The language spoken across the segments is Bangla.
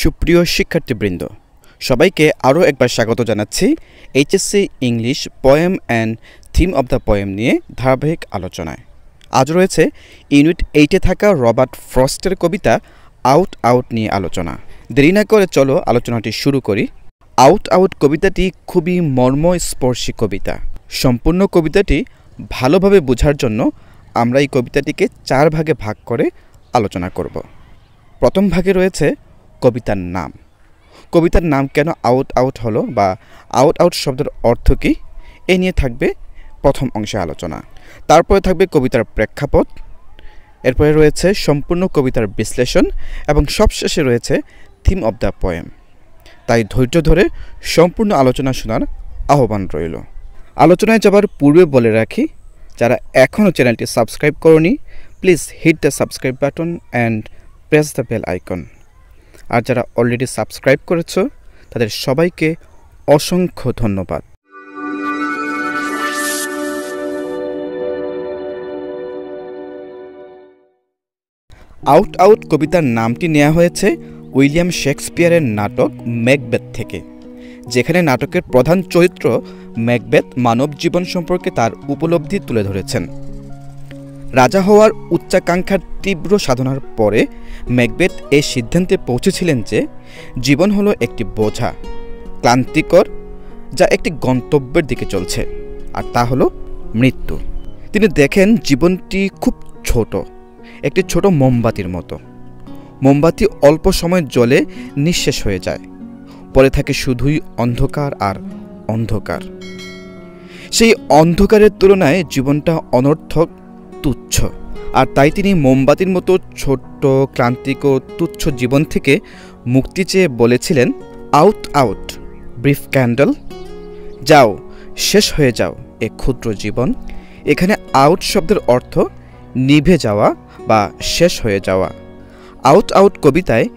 সুপ্রিয় শিক্ষার্থীবৃন্দ, সবাইকে আরও একবার স্বাগত জানাচ্ছি HSC English poem and theme of the poem নিয়ে ধারাবাহিক আলোচনায়। আজ রয়েছে ইউনিট 8-এ থাকা রবার্ট ফ্রস্টের কবিতা আউট আউট নিয়ে আলোচনা। দেরি না করে চলো আলোচনাটি শুরু করি। আউট আউট কবিতাটি খুবই মর্মস্পর্শী কবিতা। সম্পূর্ণ কবিতাটি ভালোভাবে বোঝার জন্য আমরা এই কবিতাটিকে 4 ভাগে ভাগ করে আলোচনা করব। প্রথম ভাগে রয়েছে কবিতার নাম। কবিতার নাম কেন আউট আউট হলো বা আউট আউট শব্দের অর্থ কী, এ নিয়ে থাকবে প্রথম অংশে আলোচনা। তারপরে থাকবে কবিতার প্রেক্ষাপট, এরপরে রয়েছে সম্পূর্ণ কবিতার বিশ্লেষণ এবং সবশেষে রয়েছে থিম অব দ্য পোয়েম। তাই ধৈর্য ধরে সম্পূর্ণ আলোচনা শোনার আহ্বান রইল। আলোচনায় যাবার পূর্বে বলে রাখি, যারা এখনও চ্যানেলটি সাবস্ক্রাইব করনি, please hit the subscribe button and press the bell icon. আর যারা অলরেডি সাবস্ক্রাইব করেছো তাদের সবাইকে অসংখ্য ধন্যবাদ। আউট আউট কবিতার নামটি নেওয়া হয়েছে উইলিয়াম শেক্সপিয়ারের নাটক ম্যাকবেথ থেকে, যেখানে নাটকের প্রধান চরিত্র ম্যাকবেথ মানব জীবন সম্পর্কে তার উপলব্ধি তুলে ধরেছেন। রাজা হওয়ার উচ্চাকাঙ্ক্ষার তীব্র সাধনার পরে ম্যাকবেথ এই সিদ্ধান্তে পৌঁছেছিলেন যে জীবন হলো একটি বোঝা, ক্লান্তিকর, যা একটি গন্তব্যের দিকে চলছে, আর তা হলো মৃত্যু। তিনি দেখেন জীবনটি খুব ছোট, একটি ছোট মোমবাতির মতো। মোমবাতি অল্প সময় জ্বলে নিঃশেষ হয়ে যায়, পরে থাকে শুধুই অন্ধকার আর অন্ধকার। সেই অন্ধকারের তুলনায় জীবনটা অনর্থক, তুচ্ছ। আর তাই তিনি মোমবাতির মতো ছোট্ট, ক্লান্তিকর, তুচ্ছ জীবন থেকে মুক্তি চেয়ে বলেছিলেন, আউট আউট ব্রিফ ক্যান্ডেল, যাও, শেষ হয়ে যাও এ ক্ষুদ্র জীবন। এখানে আউট শব্দের অর্থ নিভে যাওয়া বা শেষ হয়ে যাওয়া। আউট আউট কবিতায়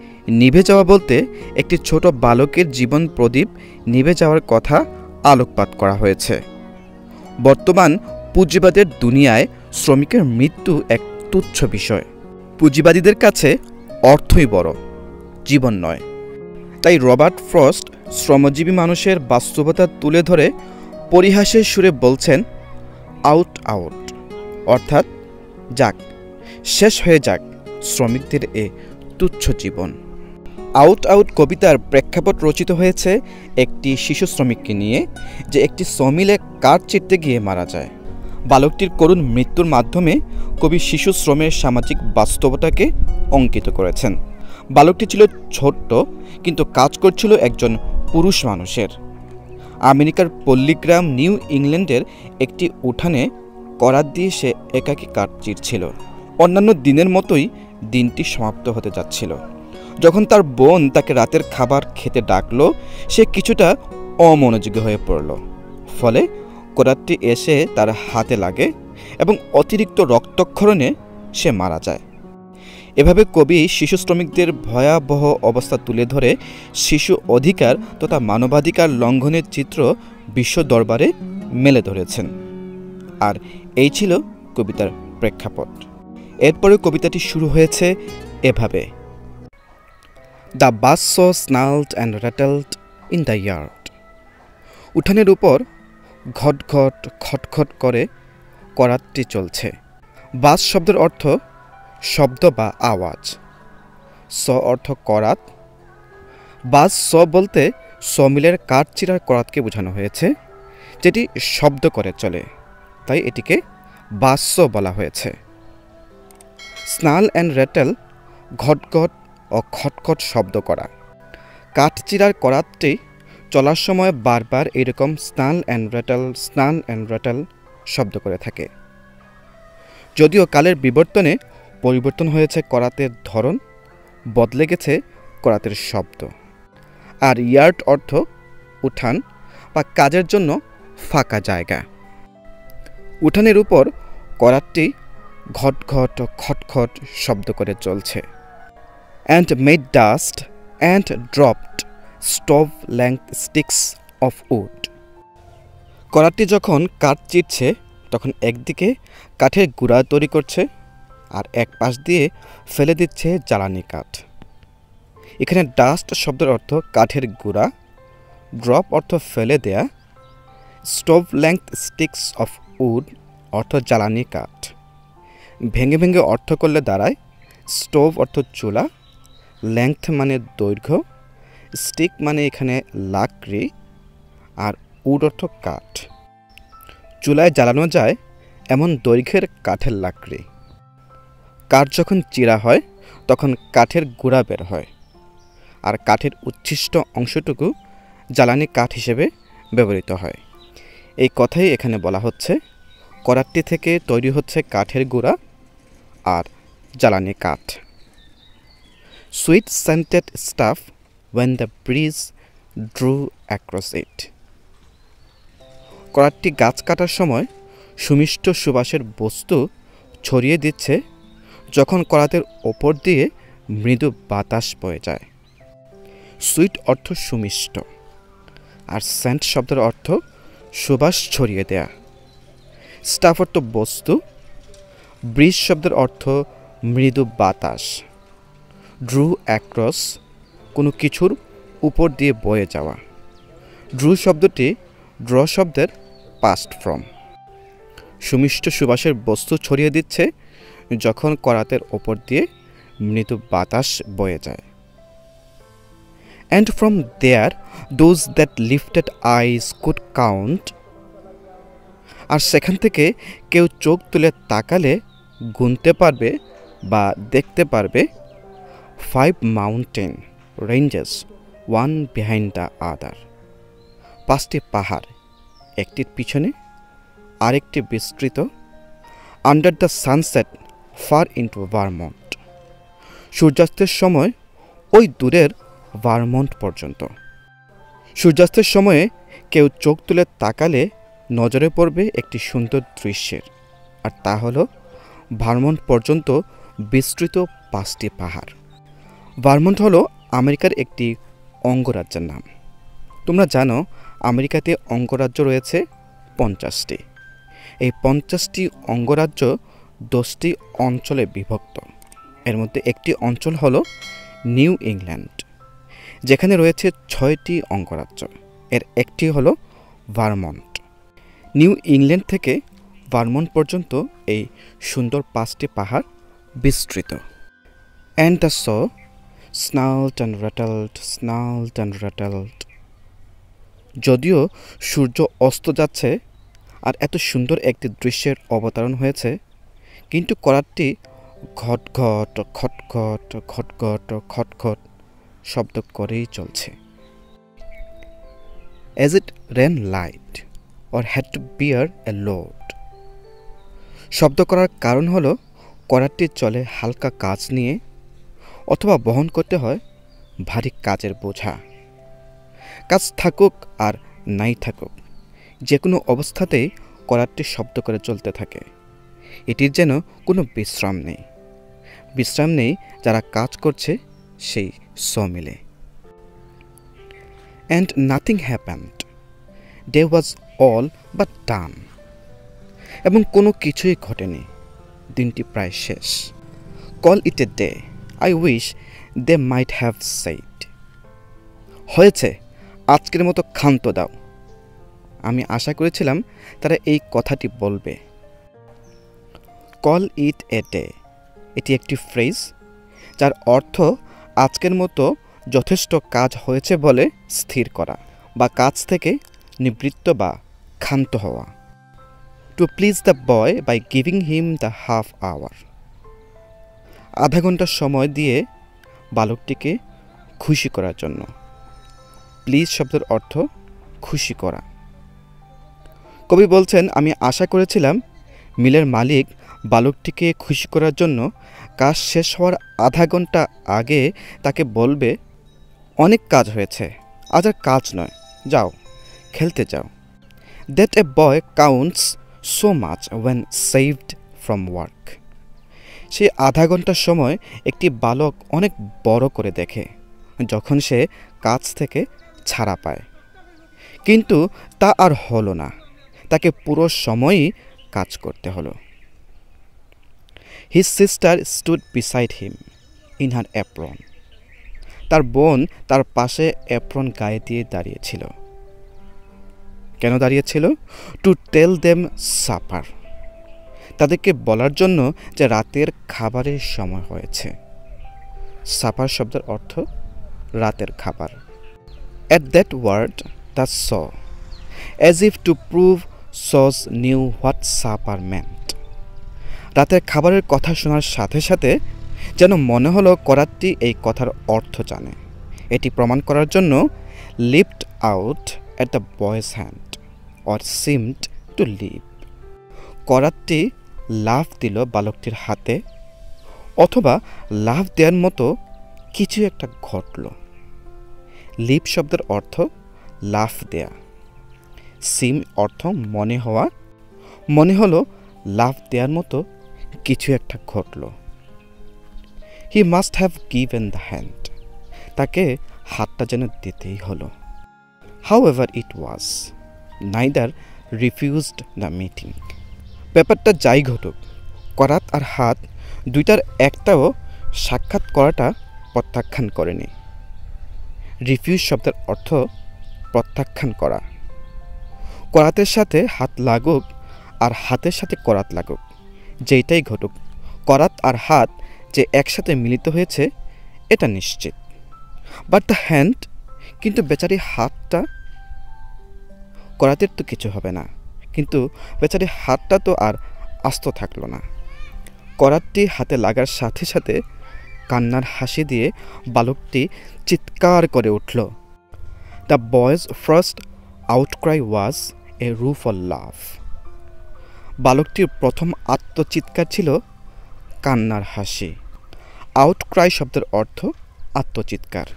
নিভে যাওয়া বলতে একটি ছোট বালকের জীবন প্রদীপ নিভে যাওয়ার কথা আলোকপাত করা হয়েছে। বর্তমান পুঁজিবাদের দুনিয়ায় শ্রমিকের মৃত্যু এক তুচ্ছ বিষয়। পুঁজিবাদীদের কাছে অর্থই বড়, জীবন নয়। তাই রবার্ট ফ্রস্ট শ্রমজীবী মানুষের বাস্তবতা তুলে ধরে পরিহাসের সুরে বলছেন, আউট আউট, অর্থাৎ যাক, শেষ হয়ে যাক শ্রমিকদের এ তুচ্ছ জীবন। আউট আউট কবিতার প্রেক্ষাপট রচিত হয়েছে একটি শিশু শ্রমিককে নিয়ে, যে একটি সমিলে কাঠ চিরতে গিয়ে মারা যায়। বালকটির করুণ মৃত্যুর মাধ্যমে কবি শিশু শ্রমের সামাজিক বাস্তবতাকে অঙ্কিত করেছেন। বালকটি ছিল ছোট্ট, কিন্তু কাজ করছিল একজন পুরুষ মানুষের। আমেরিকার পল্লীগ্রাম নিউ ইংল্যান্ডের একটি উঠানে করাত দিয়ে সে একাকী কাঠ চিরছিল। অন্যান্য দিনের মতোই দিনটি সমাপ্ত হতে যাচ্ছিল, যখন তার বোন তাকে রাতের খাবার খেতে ডাকলো। সে কিছুটা অমনোযোগী হয়ে পড়ল, ফলে করাতটি এসে তার হাতে লাগে এবং অতিরিক্ত রক্তক্ষরণে সে মারা যায়। এভাবে কবি শিশু শ্রমিকদের ভয়াবহ অবস্থা তুলে ধরে শিশু অধিকার তথা মানবাধিকার লঙ্ঘনের চিত্র বিশ্ব দরবারে মেলে ধরেছেন। আর এই ছিল কবিতার প্রেক্ষাপট। এরপরে কবিতাটি শুরু হয়েছে এভাবে, the buzz saw snarled and rattled in the yard. উঠানের উপর ঘট ঘট খটখট করে করাতটি চলছে। বাস শব্দের অর্থ শব্দ বা আওয়াজ, স অর্থ করাত। বাস স বলতে সমিলের কাঠ চিরার করাতকে বোঝানো হয়েছে, যেটি শব্দ করে চলে, তাই এটিকে বাস্য বলা হয়েছে। স্নাল অ্যান্ড র্যাটেল, ঘটঘট ও খটখট শব্দ করা। কাঠ চিরার করাতটি চলার সময় বারবার এরকম স্নাল অ্যান্ড র্যাটেল শব্দ করে থাকে। যদিও কালের বিবর্তনে পরিবর্তন হয়েছে করাতের ধরন, বদলে গেছে করাতের শব্দ। আর ইয়ার্ড অর্থ উঠান বা কাজের জন্য ফাঁকা জায়গা। উঠানের উপর করাতটি ঘটঘট খটখট শব্দ করে চলছে। And made dust and dropped stove length sticks of wood. করাতটি যখন কাঠ চিরছে তখন একদিকে কাঠের গুঁড়া তৈরি করছে আর এক পাশ দিয়ে ফেলে দিচ্ছে জ্বালানি কাঠ। এখানে ডাস্ট শব্দের অর্থ কাঠের গুঁড়া, ড্রপ অর্থ ফেলে দেয়া, stove length sticks of would অর্থ জ্বালানি কাঠ। ভেঙে ভেঙে অর্থ করলে দাঁড়ায় স্টোভ অর্থ চুলা, লেংথ মানে দৈর্ঘ্য, স্টিক মানে এখানে লাকড়ি, আর উড অর্থ কাঠ। চুলায় জ্বালানো যায় এমন দৈর্ঘ্যের কাঠের লাকড়ি। কাঠ যখন চিরা হয় তখন কাঠের গুঁড়া বের হয়, আর কাঠের উচ্ছিষ্ট অংশটুকু জ্বালানি কাঠ হিসেবে ব্যবহৃত হয়। এই কথাই এখানে বলা হচ্ছে, করাতটি থেকে তৈরি হচ্ছে কাঠের গুঁড়া আর জ্বালানি কাঠ। Sweet scented staff when the breeze drew across it. করাতটি গাছ কাটার সময় সুমিষ্ট সুবাসের বস্তু ছড়িয়ে দিচ্ছে যখন করাতের ওপর দিয়ে মৃদু বাতাস বয়ে যায়। সুইট অর্থ সুমিষ্ট, আর সেন্ট শব্দের অর্থ সুবাস ছড়িয়ে দেয়া। স্টাফ অর্থ বস্তু, ব্রিজ শব্দের অর্থ মৃদু বাতাস, ড্রু অ্যাক্রস কোনো কিছুর উপর দিয়ে বয়ে যাওয়া। ড্রু শব্দটি ড্র শব্দের পাস্ট ফর্ম। সুমিষ্ট সুবাসের বস্তু ছড়িয়ে দিচ্ছে যখন করাতের ওপর দিয়ে মৃদু বাতাস বয়ে যায়। And from there those that lifted eyes could count. আর সেখান থেকে কেউ চোখ তুলে তাকালে গুনতে পারবে বা দেখতে পারবে 5 mountain ranges one behind the other. 5টি পাহাড় একটির পিছনে আরেকটি বিস্তৃত, under the sunset far into Vermont. সূর্যাস্তের সময় ওই দূরের ভারমন্ট পর্যন্ত। সূর্যাস্তের সময়ে কেউ চোখ তুলে তাকালে নজরে পড়বে একটি সুন্দর দৃশ্যের, আর তা হল ভারমন্ট পর্যন্ত বিস্তৃত 5টি পাহাড়। ভারমন্ট হল আমেরিকার একটি অঙ্গরাজ্যের নাম। তোমরা জানো আমেরিকাতে অঙ্গরাজ্য রয়েছে 50টি। এই 50টি অঙ্গরাজ্য 10টি অঞ্চলে বিভক্ত। এর মধ্যে একটি অঞ্চল হল নিউ ইংল্যান্ড, যেখানে রয়েছে 6টি অঙ্গরাজ্য। এর একটি হল ভারমন্ট। নিউ ইংল্যান্ড থেকে ভারমন্ট পর্যন্ত এই সুন্দর 5টি পাহাড় বিস্তৃত। And the saw snarled and rattled, snarled and rattled. যদিও সূর্য অস্ত যাচ্ছে আর এত সুন্দর একটি দৃশ্যের অবতারণ হয়েছে, কিন্তু করাতটি ঘটঘট খটখট ঘটঘট খটখট শব্দ করেই চলছে। As it ran light or had to bear a load. শব্দ করার কারণ হলো করাতটি চলে হালকা কাজ নিয়ে অথবা বহন করতে হয় ভারী কাজের বোঝা। কাজ থাকুক আর নাই থাকুক, যে কোনো অবস্থাতেই করাতটি শব্দ করে চলতে থাকে। এটির যেন কোনো বিশ্রাম নেই। বিশ্রাম নেই যারা কাজ করছে সেই সমিলে। And nothing happened. Day was all but done. এবং কোনো কিছুই ঘটেনি, দিনটি প্রায় শেষ। Call it a day. I wish they might have said. হয়েছে, আজকের মতো ক্ষান্ত দাও। আমি আশা করেছিলাম তারা এই কথাটি বলবে। Call it a day. এটি একটি ফ্রেজ যার অর্থ আজকের মতো যথেষ্ট কাজ হয়েছে বলে স্থির করা বা কাজ থেকে নিবৃত্ত বা ক্ষান্ত হওয়া। To please the boy by giving him the half hour. আধা ঘন্টা সময় দিয়ে বালকটিকে খুশি করার জন্য। প্লিজ শব্দের অর্থ খুশি করা। কবি বলছেন, আমি আশা করেছিলাম মিলের মালিক বালকটিকে খুশি করার জন্য কাজ শেষ হওয়ার আধা ঘন্টা আগে তাকে বলবে, অনেক কাজ হয়েছে, আজ আর কাজ নয়, যাও খেলতে যাও। That a boy counts so much when saved from work. সেই আধা ঘন্টার সময় একটি বালক অনেক বড় করে দেখে যখন সে কাজ থেকে ছাড়া পায়। কিন্তু তা আর হলো না, তাকে পুরো সময়ই কাজ করতে হলো। His sister stood beside him in her apron. তার বোন তার পাশে অ্যাপ্রন গায়ে দিয়ে দাঁড়িয়েছিল। কেন দাঁড়িয়েছিল? টু টেল দেম সাপার, তাদেরকে বলার জন্য যে রাতের খাবারের সময় হয়েছে। সাপার শব্দের অর্থ রাতের খাবার। At that word, the saw, as if to prove Saws knew what supper meant. রাতের খাবারের কথা শোনার সাথে সাথে যেন মনে হলো করাতটি এই কথার অর্থ জানে। এটি প্রমাণ করার জন্য lift out at the boy's hand, or seemed to leap. করাতটি লাফ দিল বালকটির হাতে, অথবা লাফ দেওয়ার মতো কিছু একটা ঘটল। লিপ শব্দের অর্থ লাফ দেয়া, সিম অর্থ মনে হওয়া, মনে হলো লাফ দেওয়ার মতো কিছু একটা ঘটল। He must have given the hand, তাকে হাতটা যেন দিতেই হলো। However it was, neither refused the meeting. ব্যাপারটা যাই ঘটুক, করাত আর হাত দুইটার একটাও সাক্ষাৎ করাটা প্রত্যাখ্যান করেনি। রিফিউজ শব্দের অর্থ প্রত্যাখ্যান করা। করাতের সাথে হাত লাগুক আর হাতের সাথে করাত লাগুক, যেইটাই ঘটুক, করাত আর হাত যে একসাথে মিলিত হয়েছে এটা নিশ্চিত। বাট দ্য হ্যান্ড, কিন্তু বেচারি হাতটা, করাতের তো কিছু হবে না, কিন্তু বেচারি হাতটা তো আর আস্ত থাকলো না। করাতটি হাতে লাগার সাথে সাথে কান্নার হাসি দিয়ে বালকটি চিৎকার করে উঠল। দ্য বয়েজ ফার্স্ট আউটক্রাই ওয়াজ এ রুফল লাভ। বালকটির প্রথম আত্মচিৎকার ছিল কান্নার হাসি। আউটক্রাই শব্দের অর্থ আত্মচিৎকার।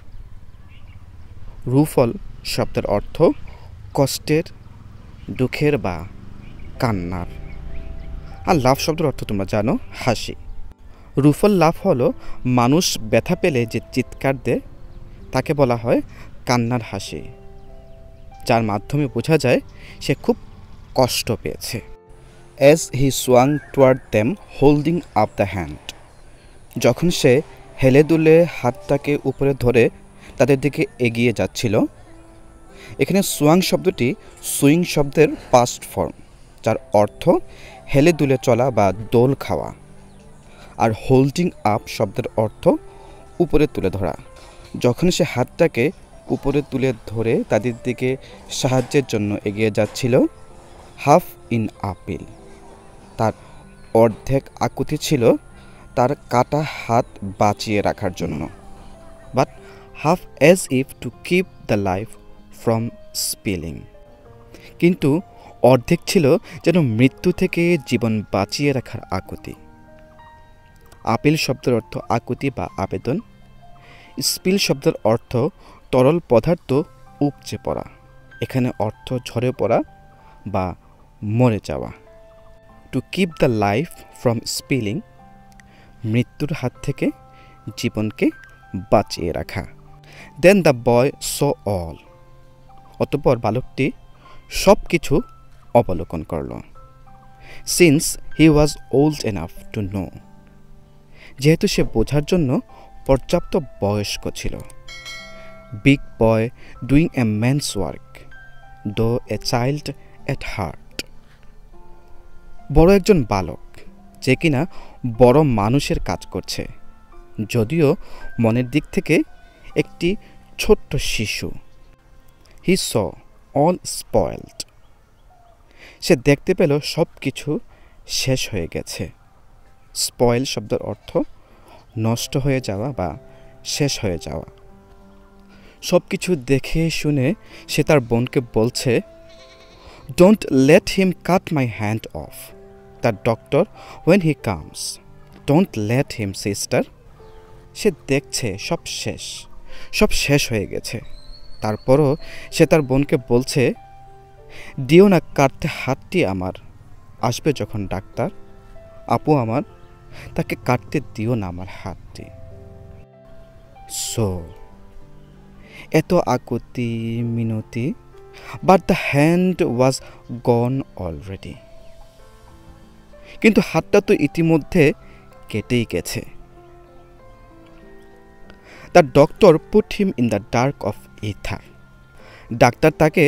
রুফল শব্দের অর্থ কষ্টের, দুঃখের বা কান্নার। আর লাভ শব্দের অর্থ তোমরা জানো, হাসি। রুফল লাভ হলো মানুষ ব্যথা পেলে যে চিৎকার দেয় তাকে বলা হয় কান্নার হাসি, যার মাধ্যমে বোঝা যায় সে খুব কষ্ট পেয়েছে। As he swung toward them holding up the hand, যখন সে হেলে দুলে হাতটাকে উপরে ধরে তাদের দিকে এগিয়ে যাচ্ছিল। এখানে সোয়াং শব্দটি সুইং শব্দের পাস্ট ফর্ম, যার অর্থ হেলে দুলে চলা বা দোল খাওয়া। আর হোল্ডিং আপ শব্দের অর্থ উপরে তুলে ধরা। যখন সে হাতটাকে উপরে তুলে ধরে তাদের দিকে সাহায্যের জন্য এগিয়ে যাচ্ছিল, হাফ ইন আপিল, তার অর্ধেক আকুতি ছিল তার কাটা হাত বাঁচিয়ে রাখার জন্য, but half as if to keep the life from spilling, কিন্তু অর্ধেক ছিল যেন মৃত্যু থেকে জীবন বাঁচিয়ে রাখার আকুতি। আপিল শব্দের অর্থ আকুতি বা আবেদন। স্পিল শব্দের অর্থ তরল পদার্থ উপচে পড়া, এখানে অর্থ ঝরে পড়া বা মরে যাওয়া। To keep the life from spilling, মৃত্যুর হাত থেকে জীবনকে বাঁচিয়ে রাখা। দেন দ্য বয় স অল, অতঃপর বালকটি সব কিছু অবলোকন করল। Since he was old enough to know, যেহেতু সে বোঝার জন্য পর্যাপ্ত বয়স্ক ছিল। Big boy doing a man's work, দো এ চাইল্ড এট হার্ট। বড় একজন বালক, যে কিনা বড় মানুষের কাজ করছে, যদিও মনের দিক থেকে একটি ছোট্ট শিশু। হি স অল স্পয়েলড, সে দেখতে পেল সব কিছু শেষ হয়ে গেছে। স্পয়েল শব্দের অর্থ নষ্ট হয়ে যাওয়া বা শেষ হয়ে যাওয়া। সব কিছু দেখে শুনে সে তার বোনকে বলছে, don't let him cut my hand off the doctor when he comes, don't let him sister. সে দেখছে সব শেষ হয়ে গেছে, তারপরও সে তার বোনকে বলছে, দিও না কাটতে হাতটি আমার, আসবে যখন ডাক্তার, আপু আমার, তাকে কাটতে দিও না আমার হাতটি। সো এত আকুতি মিনতি, but the hand was gone already, কিন্তু হাতটা তো ইতিমধ্যে কেটেই গেছে। The doctor put him in the dark of ether. ডাক্তার তাকে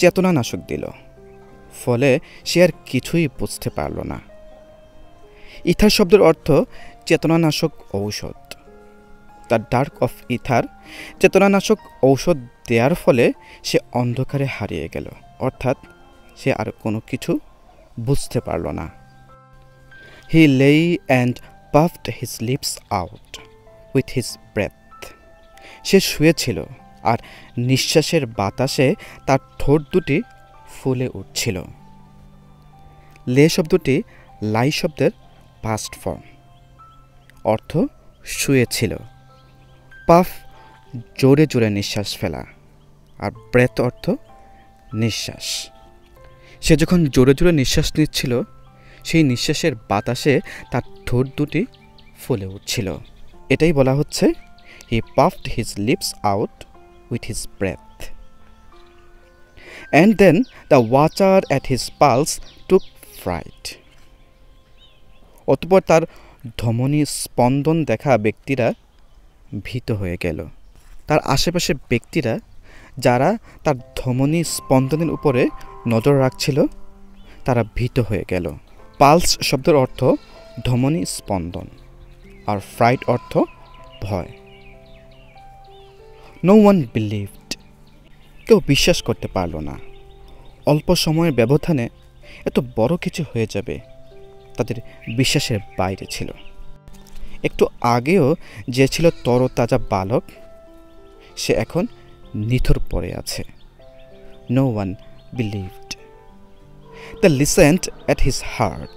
চেতনানাশক দিল, ফলে সে আর কিছুই বুঝতে পারল না। ইথার শব্দের অর্থ চেতনানাশক ঔষধ। দ্য ডার্ক অফ ইথার, চেতনানাশক ঔষধ দেওয়ার ফলে সে অন্ধকারে হারিয়ে গেল, অর্থাৎ সে আর কোনো কিছু বুঝতে পারল না। He lay and puffed his lips out with his breath. সে শুয়েছিল আর নিঃশ্বাসের বাতাসে তার ঠোঁট দুটি ফুলে উঠছিল। লে শব্দটি লাই শব্দের পাস্ট ফর্ম, অর্থ শুয়েছিল। পাফ জোরে জোরে নিঃশ্বাস ফেলা, আর ব্রেথ অর্থ নিঃশ্বাস। সে যখন জোরে জোরে নিঃশ্বাস নিচ্ছিল, সেই নিঃশ্বাসের বাতাসে তার ঠোঁট দুটি ফুলে উঠছিল। এটাই বলা হচ্ছে he puffed his lips out with his breath. And then the watcher at his pulse took fright. অতঃপর তার ধমনী স্পন্দন দেখা ব্যক্তিরা ভীত হয়ে গেল। তার আশেপাশের ব্যক্তিরা যারা তার ধমনী স্পন্দনের উপরে নজর রাখছিল, তারা ভীত হয়ে গেল। পালস শব্দের অর্থ ধমনী স্পন্দন, আর ফ্রাইট অর্থ ভয়। No one believed. কেউ বিশ্বাস করতে পারল না অল্প সময়ের ব্যবধানে এত বড় কিছু হয়ে যাবে। তাদের বিশ্বাসের বাইরে ছিল। একটু আগেও যে ছিল তরতাজা বালক, সে এখন নিথর পড়ে আছে। No one believed. They listened at his heart.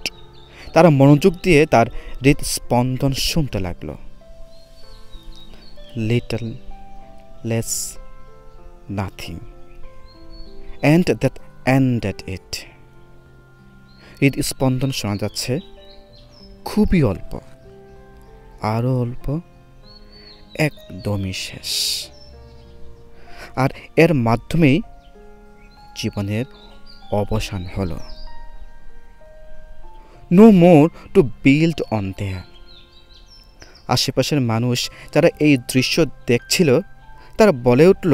তারা মনোযোগ দিয়ে তার হৃদস্পন্দন শুনতে লাগল। Little, less, nothing, and that ended it. হৃদস্পন্দন শোনা যাচ্ছে, খুবই অল্প, আরও অল্প, একদমই শেষ। আর এর মাধ্যমেই জীবনের অবসান হলো। No more to build on there. আশেপাশের মানুষ যারা এই দৃশ্য দেখছিল, তারা বলে উঠল,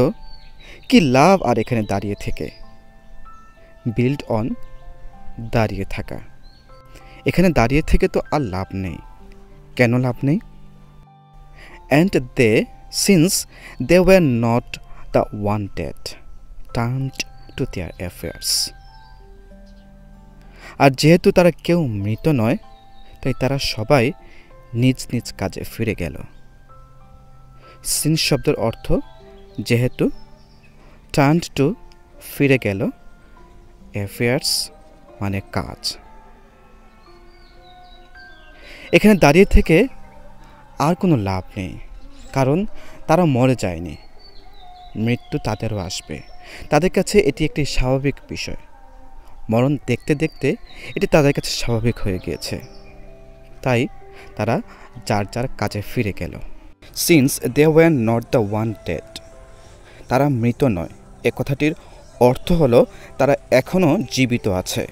কি লাভ আর এখানে দাঁড়িয়ে থেকে। বিল্ড অন, দাঁড়িয়ে থাকা। এখানে দাঁড়িয়ে থেকে তো আর লাভ নেই। কেন লাভ নেই? And they, since they were not the one dead, turned to their affairs. আর যেহেতু তারা কেউ মৃত নয়, তাই তারা সবাই নিজ নিজ কাজে ফিরে গেল। সিন্স শব্দের অর্থ যেহেতু, টার্নড টু ফিরে গেল, অ্যাফেয়ার্স মানে কাজ। এখানে দাঁড়িয়ে থেকে আর কোনো লাভ নেই, কারণ তারা মরে যায়নি। মৃত্যু তাদেরও আসবে। তাদের কাছে এটি একটি স্বাভাবিক বিষয়। মরণ দেখতে দেখতে এটি তাদের কাছে স্বাভাবিক হয়ে গিয়েছে। তাই তারা যার যার কাজে ফিরে গেল। Since they were not the wanted, তারা মৃত নয়, এ কথাটির অর্থ হলো তারা এখনও জীবিত আছে,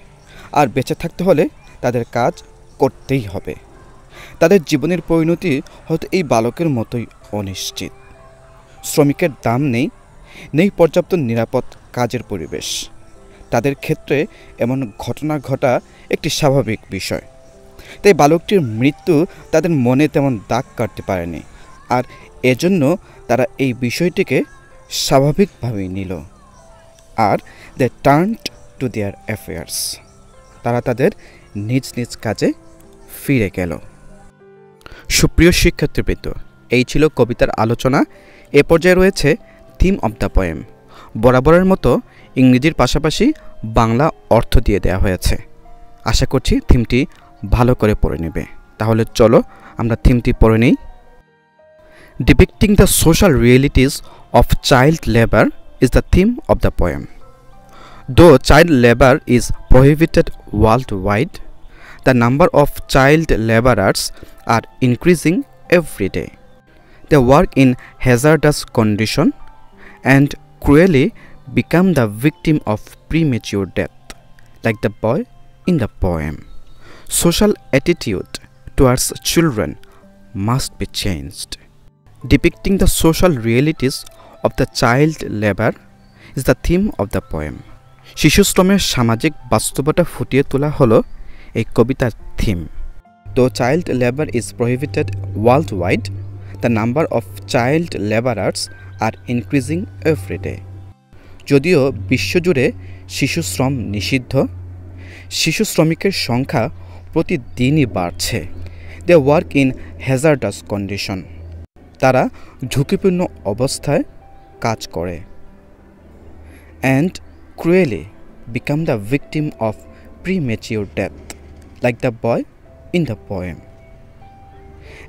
আর বেঁচে থাকতে হলে তাদের কাজ করতেই হবে। তাদের জীবনের পরিণতি হয়তো এই বালকের মতোই অনিশ্চিত। শ্রমিকের দাম নেই, নেই পর্যাপ্ত নিরাপদ কাজের পরিবেশ। তাদের ক্ষেত্রে এমন ঘটনা ঘটা একটি স্বাভাবিক বিষয়। তাই বালকটির মৃত্যু তাদের মনে তেমন দাগ কাটতে পারেনি, আর এজন্য তারা এই বিষয়টিকে স্বাভাবিকভাবেই নিল। আর দে টার্নড টু দেয়ার অ্যাফেয়ার্স, তারা তাদের নিজ নিজ কাজে ফিরে গেল। সুপ্রিয় শিক্ষার্থীবৃন্দ, এই ছিল কবিতার আলোচনা। এ পর্যায়ে রয়েছে থিম অব দ্য পোয়েম। বরাবরের মতো ইংরেজির পাশাপাশি বাংলা অর্থ দিয়ে দেওয়া হয়েছে। আশা করছি থিমটি ভালো করে পড়ে নেবে। তাহলে চলো আমরা থিমটি পড়ে নিই। Depicting the social realities of child labor is the theme of the poem. Though child labor is prohibited worldwide, the number of child laborers are increasing every day. They work in hazardous conditions and cruelly become the victim of premature death, like the boy in the poem. Social attitude towards children must be changed. Depicting the social realities of the child labor is the theme of the poem. শিশুশ্রমের সামাজিক বাস্তবতা ফুটিয়ে তোলা হলো এই কবিতার theme. Though child labor is prohibited worldwide, the number of child laborers are increasing every day. যদিও বিশ্বজুড়ে শিশুশ্রম নিষিদ্ধ, শিশু শ্রমিকের সংখ্যা প্রতিদিনই বাড়ছে। They work in hazardous condition. তারা ঝুঁকিপূর্ণ অবস্থায় কাজ করে। And cruelly become the victim of premature death, like the boy in the poem.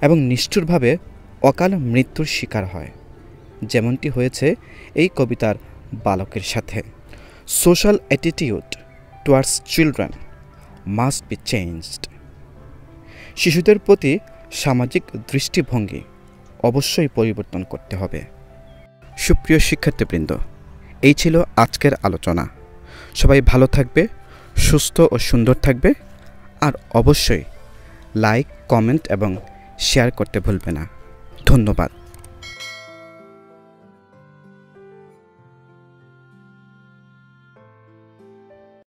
এবং নিষ্ঠুরভাবে অকাল মৃত্যুর শিকার হয়, যেমনটি হয়েছে এই কবিতার বালকের সাথে। Social attitude towards children must be changed. শিশুদের প্রতি সামাজিক দৃষ্টিভঙ্গি অবশ্যই পরিবর্তন করতে হবে। সুপ্রিয় শিক্ষার্থীবৃন্দ, এই ছিল আজকের আলোচনা। সবাই ভালো থাকবে, সুস্থ ও সুন্দর থাকবে, আর অবশ্যই লাইক, কমেন্ট এবং শেয়ার করতে ভুলবে না। ধন্যবাদ।